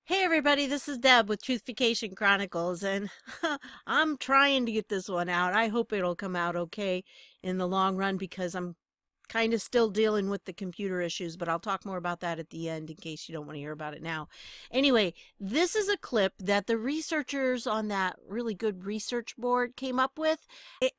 Hey everybody, this is Deb with Truthification Chronicles, and I'm trying to get this one out. I hope it'll come out okay in the long run because I'm kind of still dealing with the computer issues, but I'll talk more about that at the end in case you don't want to hear about it now. Anyway, this is a clip that the researchers on that really good research board came up with,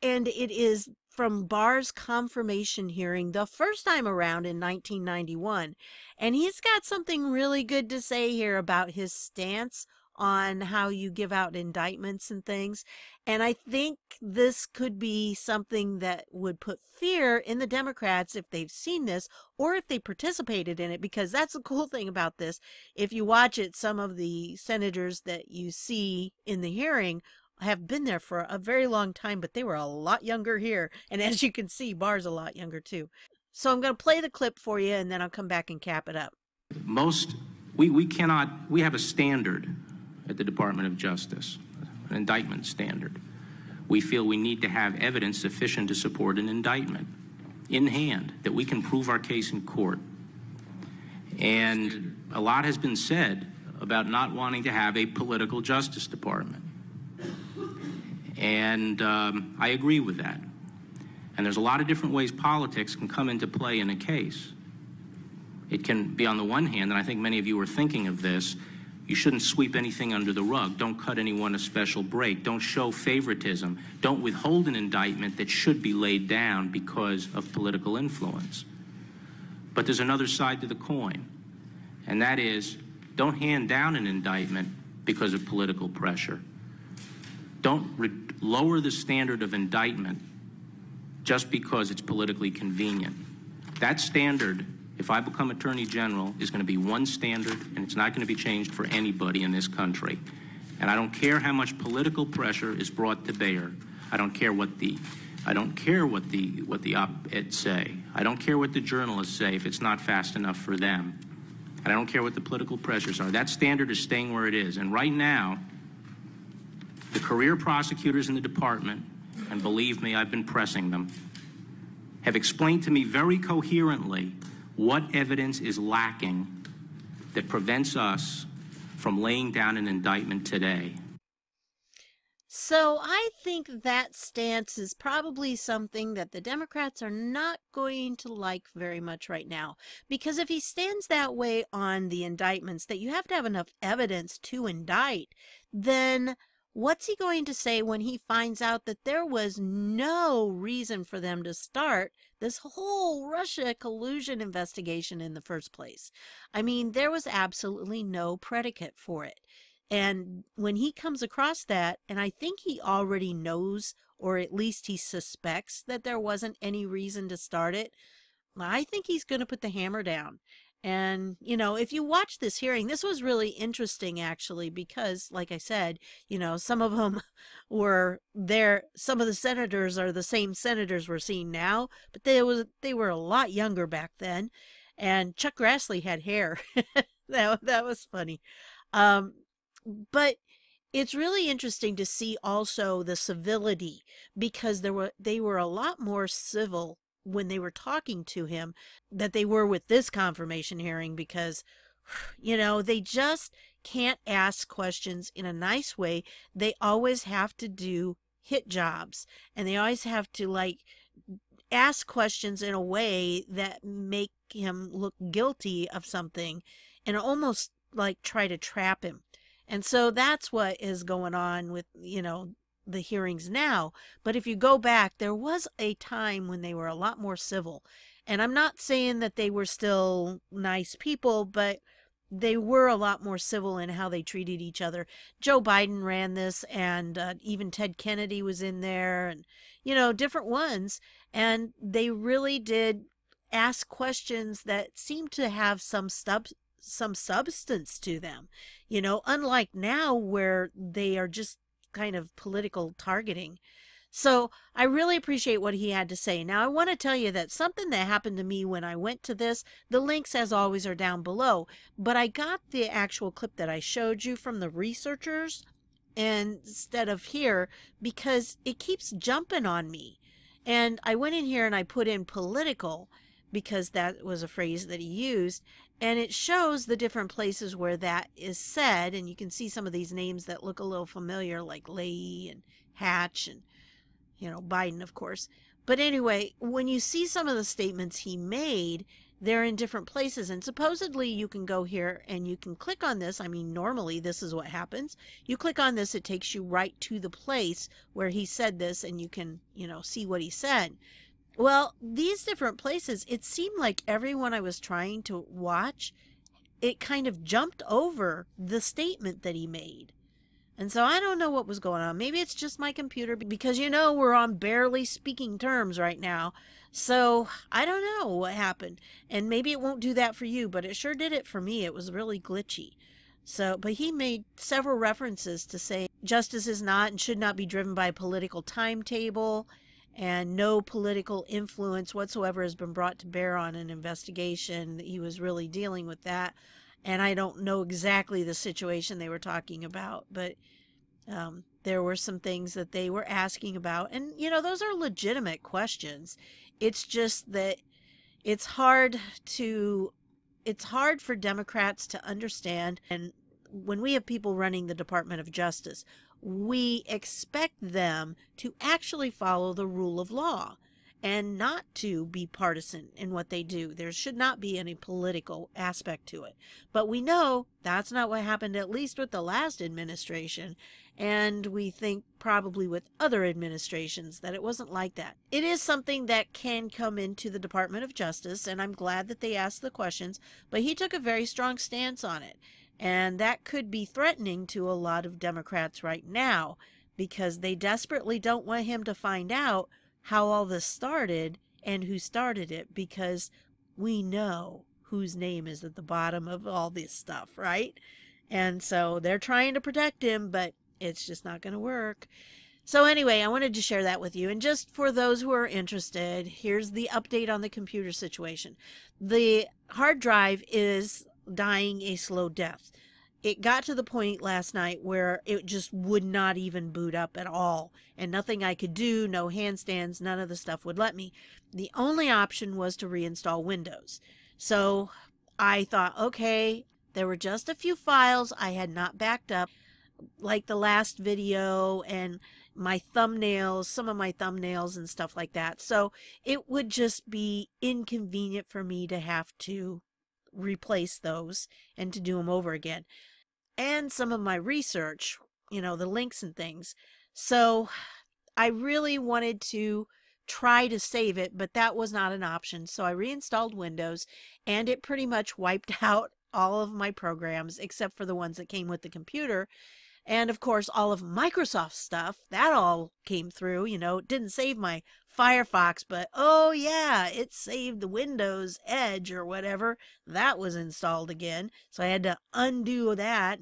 and it is from Barr's confirmation hearing the first time around in 1991. And he's got something really good to say here about his stance on how you give out indictments and things. And I think this could be something that would put fear in the Democrats if they've seen this or if they participated in it, because that's the cool thing about this. If you watch it, some of the senators that you see in the hearing have been there for a very long time, but they were a lot younger here. And as you can see, Barr's a lot younger too. So I'm going to play the clip for you, and then I'll come back and cap it up. We have a standard at the Department of Justice, an indictment standard. We feel we need to have evidence sufficient to support an indictment in hand, that we can prove our case in court. And a lot has been said about not wanting to have a political Justice Department. And I agree with that. And there's a lot of different ways politics can come into play in a case. It can be, on the one hand, and I think many of you are thinking of this, you shouldn't sweep anything under the rug. Don't cut anyone a special break. Don't show favoritism. Don't withhold an indictment that should be laid down because of political influence. But there's another side to the coin, and that is, don't hand down an indictment because of political pressure. Don't lower the standard of indictment just because it's politically convenient. That standard, if I become Attorney General, is going to be one standard, and it's not going to be changed for anybody in this country. And I don't care how much political pressure is brought to bear. I don't care what the op-eds say. I don't care what the journalists say if it's not fast enough for them. And I don't care what the political pressures are. That standard is staying where it is. And right now, the career prosecutors in the department, and believe me, I've been pressing them, have explained to me very coherently what evidence is lacking that prevents us from laying down an indictment today. So I think that stance is probably something that the Democrats are not going to like very much right now. Because if he stands that way on the indictments, that you have to have enough evidence to indict, then what's he going to say when he finds out that there was no reason for them to start this whole Russia collusion investigation in the first place? I mean, there was absolutely no predicate for it. And when he comes across that, and I think he already knows, or at least he suspects that there wasn't any reason to start it, I think he's going to put the hammer down. And, if you watch this hearing, this was really interesting, actually, because, like I said, some of them were there. Some of the senators are the same senators we're seeing now, but they were a lot younger back then. And Chuck Grassley had hair. That was funny. But it's really interesting to see also the civility, because they were a lot more civil when they were talking to him that they were with this confirmation hearing, because they just can't ask questions in a nice way. They always have to do hit jobs, and they always have to ask questions in a way that make him look guilty of something and almost try to trap him. And so that's what is going on with the hearings now. But if you go back, there was a time when they were a lot more civil. And I'm not saying that they were still nice people, but they were a lot more civil in how they treated each other. Joe Biden ran this, and even Ted Kennedy was in there, and different ones. And they really did ask questions that seemed to have some substance to them, unlike now where they are just kind of political targeting. So I really appreciate what he had to say. Now, I want to tell you that something that happened to me when I went to this, the links as always are down below, but I got the actual clip that I showed you from the researchers instead of here because it keeps jumping on me. And I went in here and I put in political, because that was a phrase that he used, And it shows the different places where that is said. And you can see some of these names that look a little familiar, like Leahy and Hatch and, Biden, of course. But anyway, when you see some of the statements he made, they're in different places. And supposedly you can go here and you can click on this. I mean, normally this is what happens. You click on this, it takes you right to the place where he said this, and you can, see what he said. Well, these different places, it seemed like everyone I was trying to watch, it kind of jumped over the statement that he made. And so I don't know what was going on. Maybe it's just my computer, because we're on barely speaking terms right now. So I don't know what happened. And maybe it won't do that for you, but it sure did it for me. It was really glitchy. So, but he made several references to say justice is not and should not be driven by a political timetable, and no political influence whatsoever has been brought to bear on an investigation. He was really dealing with that. And I don't know exactly the situation they were talking about, but there were some things that they were asking about. And, those are legitimate questions. It's just that it's hard for Democrats to understand. And when we have people running the Department of Justice, we expect them to actually follow the rule of law and not to be partisan in what they do. There should not be any political aspect to it. But we know that's not what happened, at least with the last administration. And we think probably with other administrations that it wasn't like that. It is something that can come into the Department of Justice, and I'm glad that they asked the questions, but he took a very strong stance on it. And that could be threatening to a lot of Democrats right now, because they desperately don't want him to find out how all this started and who started it, because we know whose name is at the bottom of all this stuff, right? And so they're trying to protect him, but it's just not going to work. So anyway, I wanted to share that with you. And just for those who are interested, here's the update on the computer situation. The hard drive is dying a slow death. It got to the point last night where it just would not even boot up at all, and nothing I could do, no handstands, none of the stuff would let me. The only option was to reinstall Windows. So I thought, okay, there were just a few files I had not backed up, like the last video and my thumbnails, some of my thumbnails and stuff like that. So it would just be inconvenient for me to have to replace those and to do them over again. And some of my research, the links and things. So I really wanted to try to save it, but that was not an option. So I reinstalled Windows, and it pretty much wiped out all of my programs except for the ones that came with the computer. And of course, all of Microsoft stuff, that all came through. It didn't save my Firefox, but oh yeah, it saved the Windows Edge or whatever. That was installed again. So I had to undo that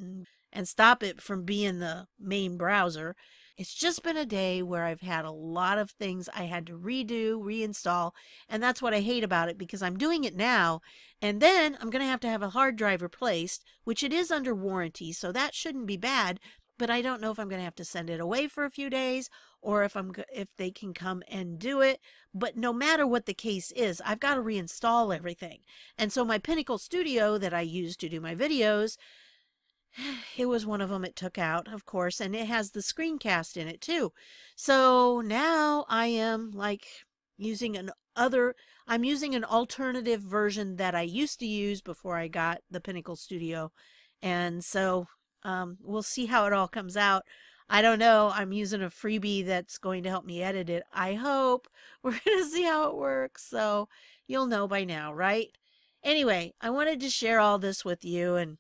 and stop it from being the main browser. It's just been a day where I've had a lot of things I had to redo, reinstall, and that's what I hate about it, because I'm doing it now, and then I'm going to have a hard drive replaced, which it is under warranty, so that shouldn't be bad, but I don't know if I'm going to have to send it away for a few days or if they can come and do it. But no matter what the case is, I've got to reinstall everything. And so my Pinnacle Studio that I use to do my videos, it was one of them it took out, of course, and it has the screencast in it too. So now I am using I'm using an alternative version that I used to use before I got the Pinnacle Studio. And so we'll see how it all comes out. I don't know. I'm using a freebie that's going to help me edit it. I hope. We're going to see how it works. So you'll know by now, right? Anyway, I wanted to share all this with you, and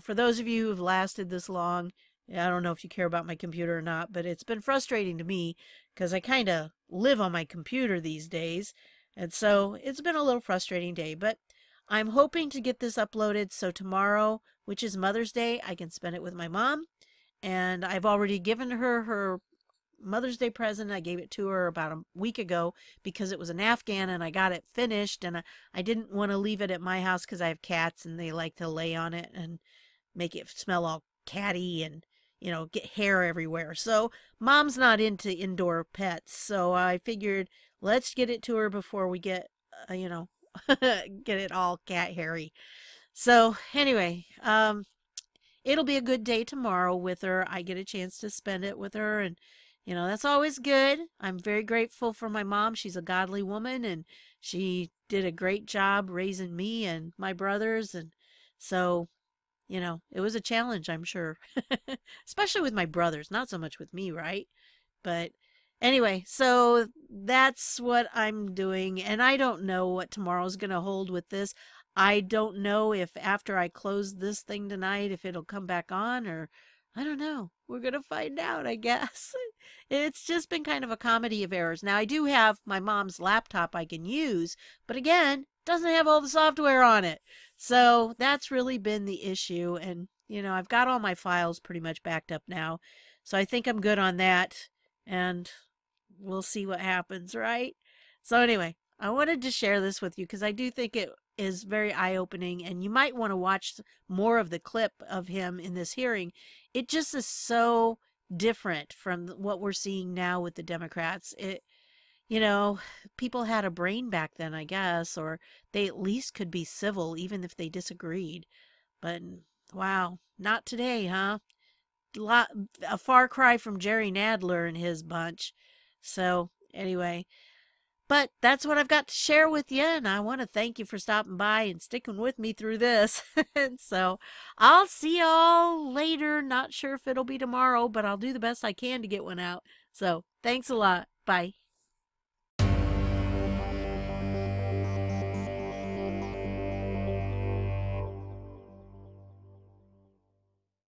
for those of you who've lasted this long, I don't know if you care about my computer or not, but it's been frustrating to me because I kind of live on my computer these days. And so it's been a little frustrating day, but I'm hoping to get this uploaded so tomorrow, which is Mother's Day, I can spend it with my mom. And I've already given her her Mother's Day present. I gave it to her about a week ago because it was an Afghan and I got it finished, and I didn't want to leave it at my house because I have cats and they like to lay on it and make it smell all catty and get hair everywhere. So mom's not into indoor pets, so I figured let's get it to her before we get get it all cat hairy. So anyway, it'll be a good day tomorrow with her. I get a chance to spend it with her, and that's always good. I'm very grateful for my mom. She's a godly woman, and she did a great job raising me and my brothers, and so it was a challenge, I'm sure. Especially with my brothers, not so much with me, right? But anyway, so that's what I'm doing. And I don't know what tomorrow's going to hold with this. I don't know if after I close this thing tonight, if it'll come back on, or I don't know. We're going to find out, I guess. It's just been kind of a comedy of errors. Now, I do have my mom's laptop I can use, but again, doesn't have all the software on it. So that's really been the issue. And, I've got all my files pretty much backed up now. So I think I'm good on that. And we'll see what happens, right? So anyway, I wanted to share this with you because I do think it is very eye-opening, and you might want to watch more of the clip of him in this hearing. It just is so different from what we're seeing now with the Democrats. You know, People had a brain back then, I guess, or they at least could be civil even if they disagreed. But wow, not today, huh? A far cry from Jerry Nadler and his bunch. So, anyway, but that's what I've got to share with you, and I want to thank you for stopping by and sticking with me through this. And so, I'll see y'all later. Not sure if it'll be tomorrow, but I'll do the best I can to get one out. So, thanks a lot. Bye.